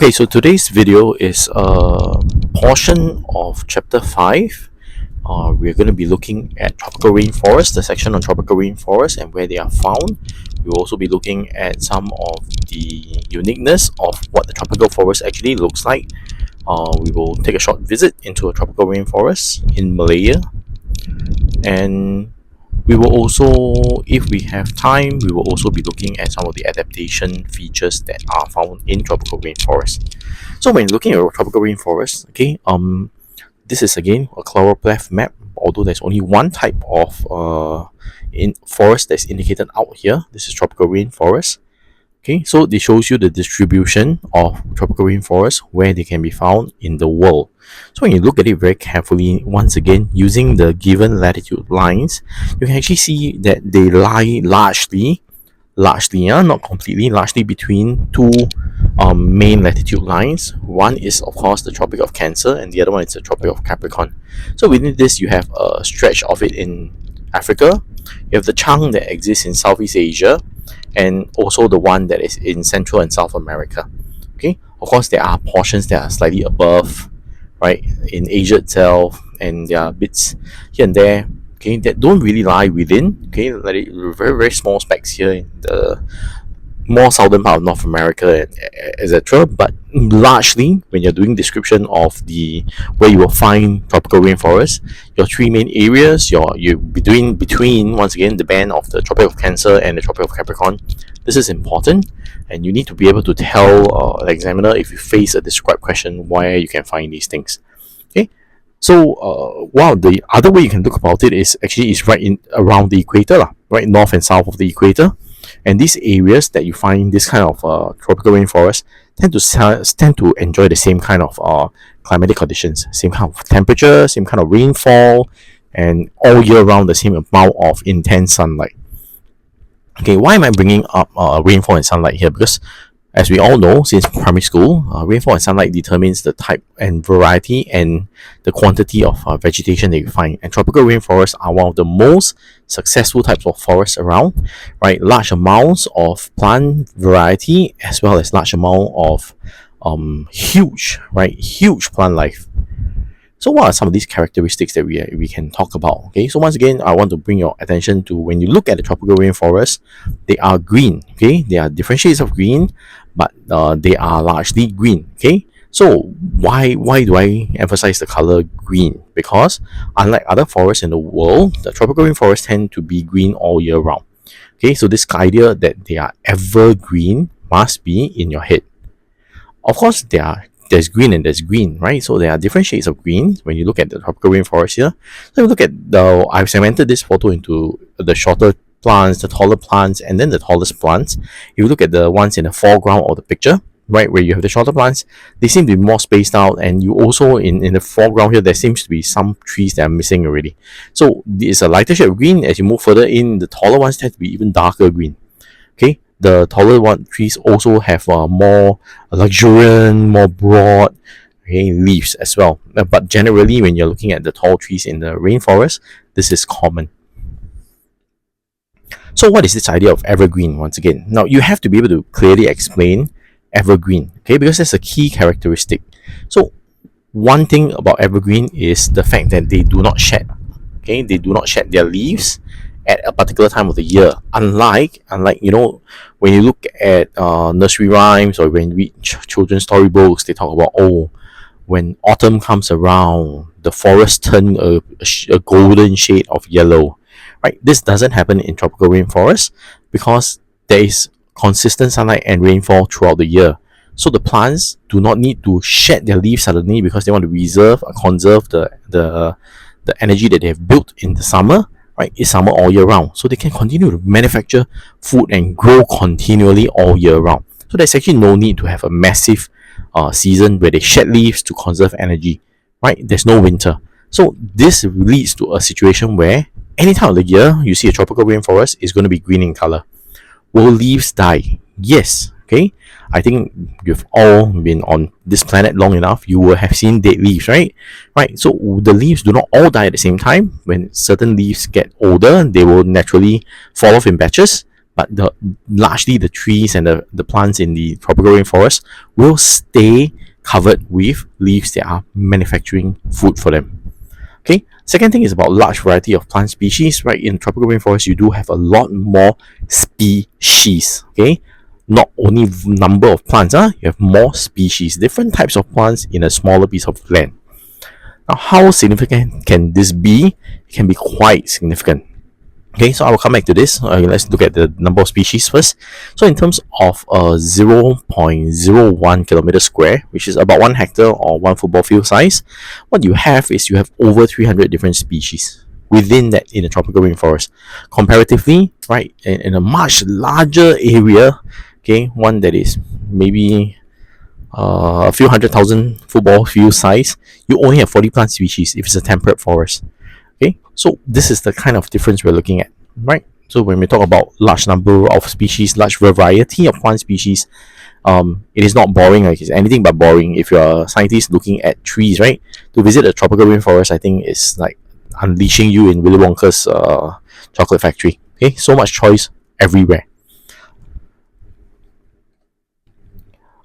Okay, so today's video is a portion of chapter 5. We're going to be looking at tropical rainforest, the section on tropical rainforest and where they are found. We'll also be looking at some of the uniqueness of what the tropical forest actually looks like. We will take a short visit into a tropical rainforest in Malaya, and we will also, if we have time, we will also be looking at some of the adaptation features that are found in tropical rainforest. So when looking at a tropical rainforest, okay, this is again a chloropleth map, although there's only one type of in forest that's indicated out here. This is tropical rainforest. Okay, so this shows you the distribution of tropical rainforests where they can be found in the world. So when you look at it very carefully, once again, using the given latitude lines, you can actually see that they lie largely, not completely, largely between two main latitude lines. One is, of course, the Tropic of Cancer, and the other one is the Tropic of Capricorn. So within this, you have a stretch of it in Africa, you have the chunk that exists in Southeast Asia, and also the one that is in Central and South America. Okay, of course, there are portions that are slightly above, right, in Asia itself, and there are bits here and there, okay, that don't really lie within, okay, like very, very small specks here in the more southern part of North America, etc. But largely, when you're doing description of the where you will find tropical rainforest, your three main areas, you'll be doing between, once again, the band of the Tropic of Cancer and the Tropic of Capricorn. This is important, and you need to be able to tell the examiner, if you face a described question, where you can find these things. Okay, so wow, the other way you can look about it is actually is right in around the equator, right north and south of the equator. And these areas that you find this kind of tropical rainforest tend to enjoy the same kind of climatic conditions, same kind of temperature, same kind of rainfall, and all year round the same amount of intense sunlight. Okay, why am I bringing up rainfall and sunlight here? Because as we all know, since primary school, rainfall and sunlight determines the type and variety and the quantity of vegetation that you find. And tropical rainforests are one of the most successful types of forests around, right? Large amounts of plant variety as well as large amount of huge plant life. So what are some of these characteristics that we can talk about? Okay, so once again, I want to bring your attention to, when you look at the tropical rainforest, they are green. Okay, they are different shades of green, but they are largely green. Okay, so why do I emphasize the color green? Because unlike other forests in the world, the tropical rainforests tend to be green all year round. Okay, so this idea that they are evergreen must be in your head. Of course, there's green and there's green, right? So there are different shades of green when you look at the tropical rainforest here. So you look at I've segmented this photo into the shorter plants, the taller plants, and then the tallest plants. If you look at the ones in the foreground of the picture, right, where you have the shorter plants, they seem to be more spaced out, and you also in the foreground here, there seems to be some trees that are missing already. So it's a lighter shade of green. As you move further in, the taller ones tend to be even darker green. Okay, the taller trees also have more luxuriant, more broad, okay, leaves as well. But generally, when you're looking at the tall trees in the rainforest, this is common. So what is this idea of evergreen? Once again, now you have to be able to clearly explain evergreen, okay, because that's a key characteristic. So one thing about evergreen is the fact that they do not shed. Okay, they do not shed their leaves at a particular time of the year. Unlike you know, when you look at nursery rhymes, or when you read children's storybooks, they talk about, oh, when autumn comes around, the forest turn a golden shade of yellow. Right, this doesn't happen in tropical rainforests because there is consistent sunlight and rainfall throughout the year. So the plants do not need to shed their leaves suddenly because they want to conserve the energy that they have built in the summer. Right, it's summer all year round, so they can continue to manufacture food and grow continually all year round. So there's actually no need to have a massive season where they shed leaves to conserve energy. Right, there's no winter. So this leads to a situation where any time of the year you see a tropical rainforest is going to be green in color. Will leaves die? Yes. Okay, I think you've all been on this planet long enough. You will have seen dead leaves, right? Right. So the leaves do not all die at the same time. When certain leaves get older, they will naturally fall off in batches. but largely the trees and the plants in the tropical rainforest will stay covered with leaves that are manufacturing food for them. Okay, second thing is about large variety of plant species. Right, in tropical rainforest you do have a lot more species. Okay, not only number of plants, you have more species, different types of plants in a smaller piece of land. Now, how significant can this be? It can be quite significant. Okay, so I will come back to this. Let's look at the number of species first. So in terms of 0.01 kilometer square, which is about 1 hectare or 1 football field size, what you have is you have over 300 different species within that in the tropical rainforest. Comparatively, right, in a much larger area, okay, one that is maybe a few 100,000 football field size, you only have 40 plant species if it's a temperate forest. Okay, so this is the kind of difference we're looking at, right? So when we talk about large number of species, large variety of plant species, it is not boring. Like it's anything but boring. If you're a scientist looking at trees, right, to visit a tropical rainforest, I think is like unleashing you in Willy Wonka's chocolate factory. Okay, so much choice everywhere.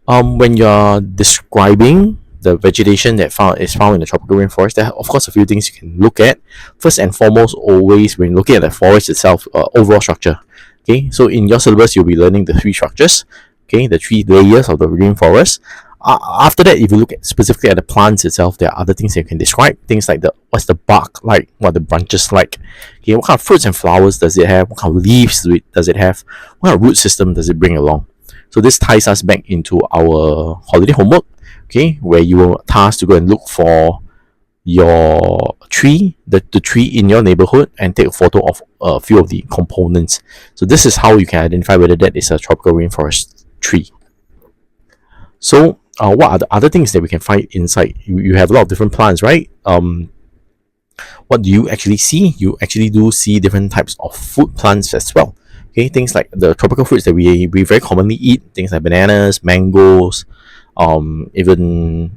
When you're describing the vegetation that is found in the tropical rainforest, there are of course a few things you can look at. First and foremost, always when looking at the forest itself, overall structure. Okay, so in your syllabus you'll be learning the 3 structures. Okay, the 3 layers of the rainforest. After that, if you look at specifically at the plants itself, there are other things that you can describe. Things like what's the bark like, what are the branches like, okay, what kind of fruits and flowers does it have, what kind of leaves does it have, what kind of root system does it bring along. So this ties us back into our holiday homework, okay, where you were tasked to go and look for your tree, the tree in your neighborhood, and take a photo of a few of the components. So this is how you can identify whether that is a tropical rainforest tree. So what are the other things that we can find inside? You have a lot of different plants, right? What do you actually see? You actually do see different types of food plants as well. Okay, things like the tropical fruits that we very commonly eat, things like bananas, mangoes, even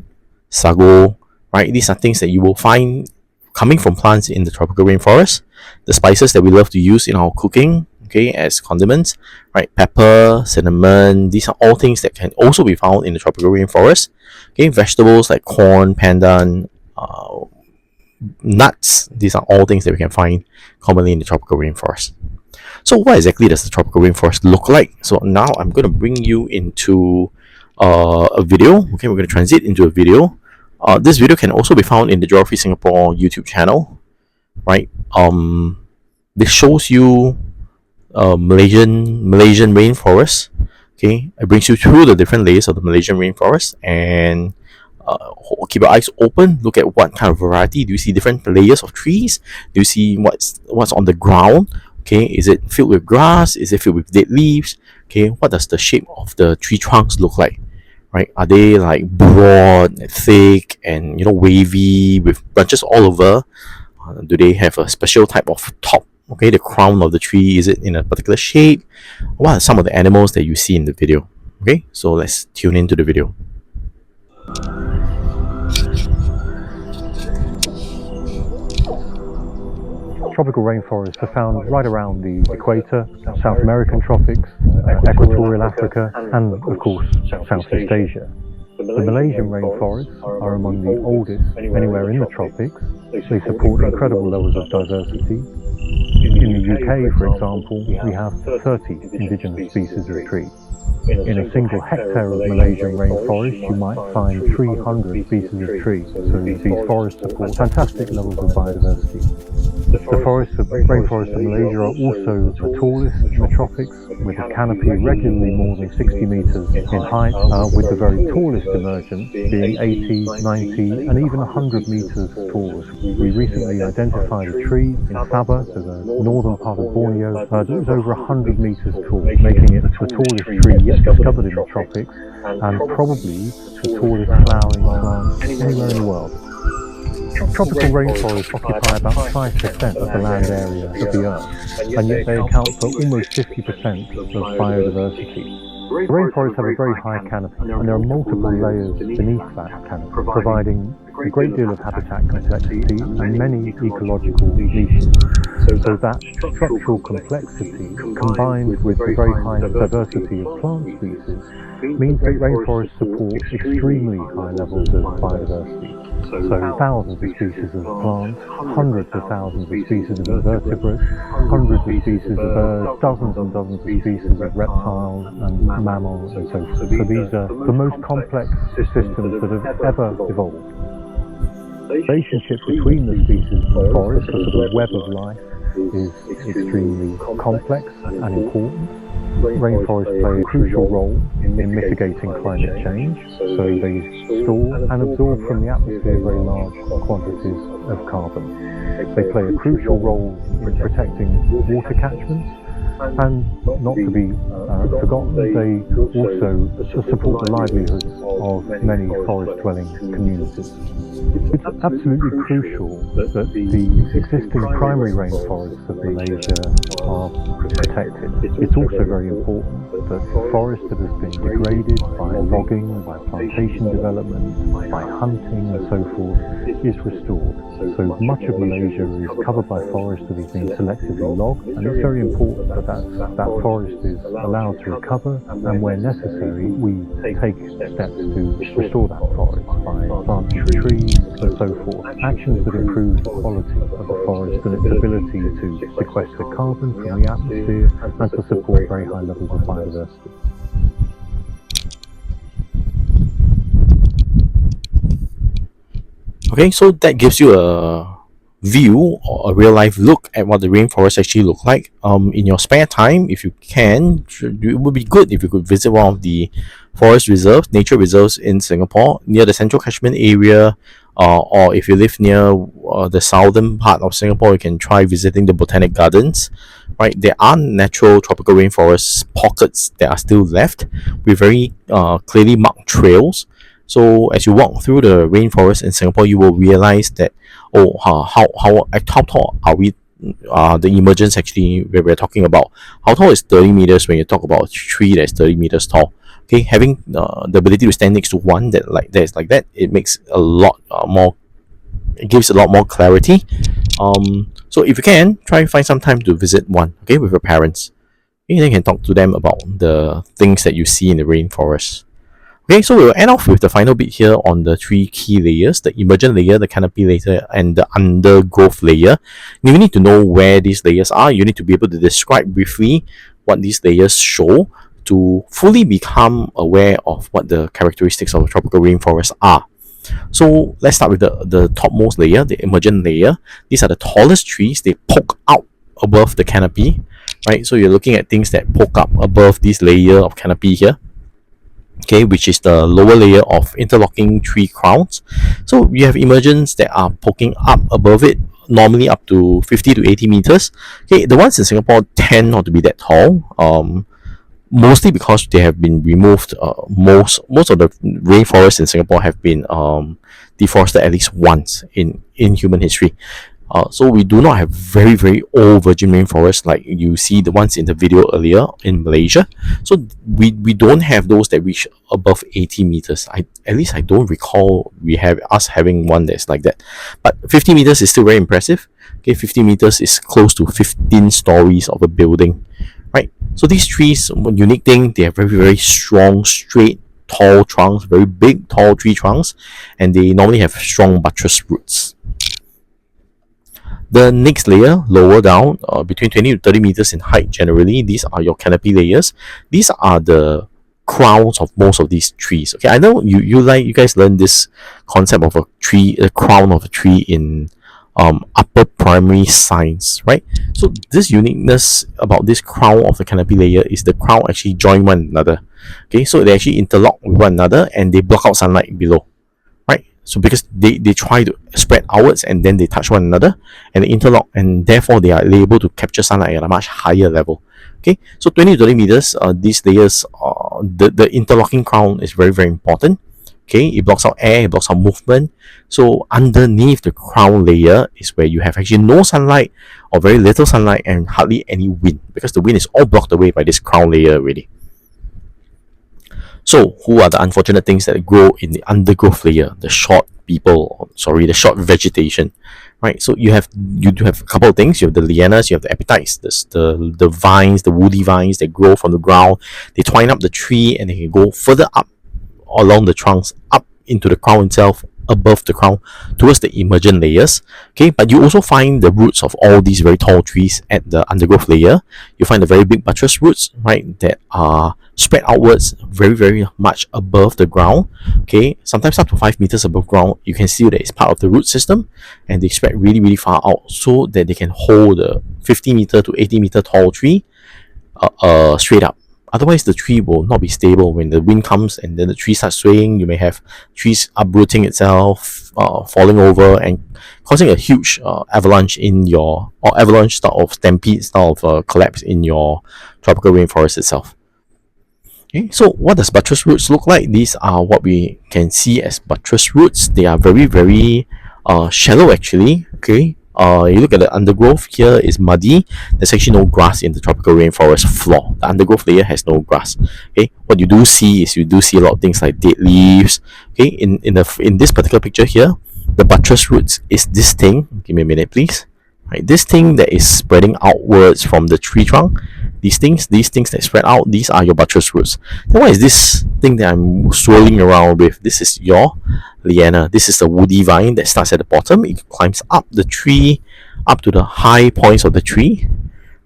sago, right? These are things that you will find coming from plants in the tropical rainforest. The spices that we love to use in our cooking, okay, as condiments, right? Pepper, cinnamon, these are all things that can also be found in the tropical rainforest. Okay, vegetables like corn, pandan, nuts, these are all things that we can find commonly in the tropical rainforest. So what exactly does the tropical rainforest look like? So now I'm going to bring you into a video. Okay, we're going to transit into a video. This video can also be found in the Geography Singapore YouTube channel, right? This shows you Malaysian rainforest. Okay, it brings you through the different layers of the Malaysian rainforest, and keep your eyes open. Look at what kind of variety. Do you see different layers of trees? Do you see what's on the ground? Okay, is it filled with grass? Is it filled with dead leaves? Okay, what does the shape of the tree trunks look like? Right? Are they like broad, thick, and wavy with branches all over? Do they have a special type of top? Okay, the crown of the tree, is it in a particular shape? What are some of the animals that you see in the video? Okay, so let's tune into the video. Tropical rainforests are found right around the equator, South American tropics, equatorial Africa, and of course Southeast Asia. The Malaysian rainforests are among the oldest anywhere in the tropics. They support incredible levels of diversity. In the UK, for example, we have 30 indigenous species of tree. In a single hectare of Malaysian rainforest, you might find 300 species of trees, so these forests support fantastic levels of biodiversity. The rainforests of Malaysia are also the tallest in the tropics, with a canopy regularly more than 60 meters in height, with the very tallest emergent being 80, 90, and even 100 meters tall. We recently identified a tree in Sabah, so the northern part of Borneo, that was over 100 meters tall, making it the tallest tree yet discovered in the tropics, and probably the tallest flowering plant anywhere in the world. Tropical rainforests occupy about 5% of the land area of the Earth, and yet they account for almost 50% of biodiversity. The rainforests have a very high canopy, and there are multiple layers beneath that canopy, providing a great deal of habitat complexity and many ecological niches. So that structural complexity, combined with the very high diversity of plant species, means that rainforests support extremely high levels of biodiversity. So thousands of species of plants, hundreds of thousands of species of invertebrates, hundreds of species of birds, dozens and dozens of species of reptiles and mammals and so forth. So these are the most complex systems that have ever evolved. The relationship between the species of the forest, the sort of web of life, is extremely complex and important. Rainforests play a crucial role in mitigating climate change, so they store and absorb from the atmosphere very large quantities of carbon. They play a crucial role in protecting water catchments, and not to be forgotten, they also support the livelihoods of many forest-dwelling communities. It's absolutely crucial that the existing primary rainforests of Malaysia are protected. It's also very important that forest that has been degraded by logging, by plantation development, by hunting and so forth is restored. So much of Malaysia is covered by forest that has been selectively logged, and it's very important that forest is allowed to recover, and where necessary we take steps to restore that forest by planting trees and so forth. Actions that improve the quality of the forest and its ability to sequester carbon from the atmosphere and to support very high levels of biodiversity. Okay, so that gives you a view or a real life look at what the rainforest actually look like. In your spare time, if you can, it would be good if you could visit one of the forest reserves, nature reserves in Singapore, near the central catchment area, or if you live near the southern part of Singapore, you can try visiting the botanic gardens. Right, there are natural tropical rainforest pockets that are still left with very clearly marked trails. So as you walk through the rainforest in Singapore, you will realize that how tall are we? The emergence actually where we're talking about, how tall is 30 meters when you talk about a tree that's 30 meters tall. Okay, having the ability to stand next to one that's like that, it makes a lot more. It gives a lot more clarity. So if you can, try and find some time to visit one. Okay, with your parents. Okay, then you can talk to them about the things that you see in the rainforest. Okay, so we'll end off with the final bit here on the three key layers: the emergent layer, the canopy layer, and the undergrowth layer. You need to know where these layers are. You need to be able to describe briefly what these layers show to fully become aware of what the characteristics of a tropical rainforest are. So let's start with the topmost layer, the emergent layer. These are the tallest trees. They poke out above the canopy, right? So you're looking at things that poke up above this layer of canopy here. Okay, which is the lower layer of interlocking tree crowns. So you have emergents that are poking up above it, normally up to 50 to 80 meters. Okay, the ones in Singapore tend not to be that tall. Mostly because they have been removed. Most of the rainforests in Singapore have been deforested at least once in human history. So we do not have very very old virgin rainforests like you see the ones in the video earlier in Malaysia. So we don't have those that reach above 80 meters. At least I don't recall we have us having one that's like that. But 50 meters is still very impressive. Okay, 50 meters is close to 15 stories of a building. Right, so these trees, one unique thing, they have very very strong, straight, tall trunks, very big, tall tree trunks, and they normally have strong buttress roots. The next layer, lower down, between 20 to 30 meters in height generally, these are your canopy layers. These are the crowns of most of these trees. Okay, I know you guys learned this concept of a crown of a tree in upper primary science, right? So this uniqueness about this crown of the canopy layer is the crown actually join one another. Okay, so they actually interlock with one another and they block out sunlight below, right? So because they try to spread outwards and then they touch one another and they interlock, and therefore they are able to capture sunlight at a much higher level. Okay, so 20 to 30 meters, these layers, the interlocking crown is very very important. Okay, it blocks out air, it blocks out movement. So underneath the crown layer is where you have actually no sunlight or very little sunlight and hardly any wind, because the wind is all blocked away by this crown layer already. So, who are the unfortunate things that grow in the undergrowth layer, the short the short vegetation, right? So you do have a couple of things. You have the lianas, you have the epiphytes, the vines, the woody vines that grow from the ground. They twine up the tree and they can go further up along the trunks, up into the crown itself, above the crown, towards the emergent layers. Okay, but you also find the roots of all these very tall trees at the undergrowth layer. You find the very big buttress roots, right, that are spread outwards very much above the ground. Okay, sometimes up to 5 meters above ground. You can see that it's part of the root system, and they spread really far out so that they can hold a 50 meter to 80 meter tall tree straight up. Otherwise, the tree will not be stable. When the wind comes and then the tree starts swaying, you may have trees uprooting itself, falling over, and causing a huge avalanche in your, or avalanche style of stampede style of collapse in your tropical rainforest itself. Okay, so what does buttress roots look like? These are what we can see as buttress roots. They are very shallow actually. Okay, you look at the undergrowth here is muddy. There's actually no grass in the tropical rainforest floor. The undergrowth layer has no grass. Okay, what you do see is you do see a lot of things like dead leaves. Okay, in this particular picture here, the buttress roots is this thing. Give me a minute, please. Right, this thing that is spreading outwards from the tree trunk. These things that spread out, these are your buttress roots. Then what is this thing that I'm swirling around with? This is your liana. This is the woody vine that starts at the bottom. It climbs up the tree, up to the high points of the tree,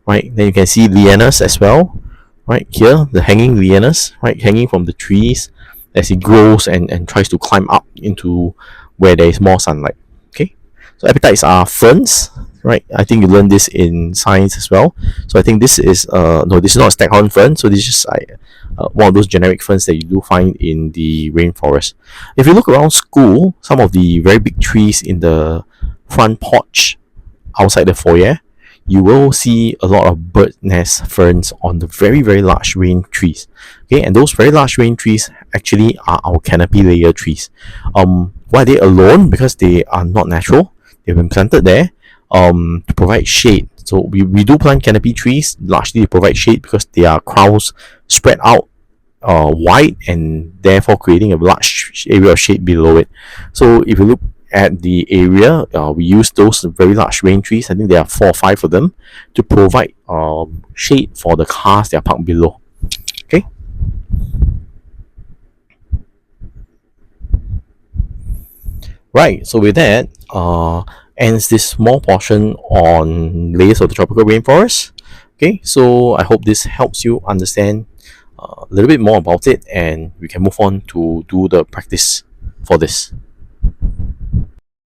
right? Then you can see lianas as well, right here, the hanging lianas, right, hanging from the trees as it grows and tries to climb up into where there is more sunlight. Okay, so epiphytes are ferns, right? I think you learned this in science as well. So I think this is no, this is not a staghorn fern. So this is just one of those generic ferns that you do find in the rainforest. If you look around school, some of the very big trees in the front porch outside the foyer, you will see a lot of bird nest ferns on the very large rain trees. Okay, and those very large rain trees actually are our canopy layer trees. Why are they alone? Because they are not natural. They've been planted there to provide shade. So we do plant canopy trees largely to provide shade because they are crowns spread out wide and therefore creating a large area of shade below it. So if you look at the area, we use those very large rain trees. I think there are 4 or 5 of them to provide shade for the cars that are parked below. Okay. Right. So with that, ends this small portion on layers of the tropical rainforest. Okay, so I hope this helps you understand a little bit more about it, and we can move on to do the practice for this.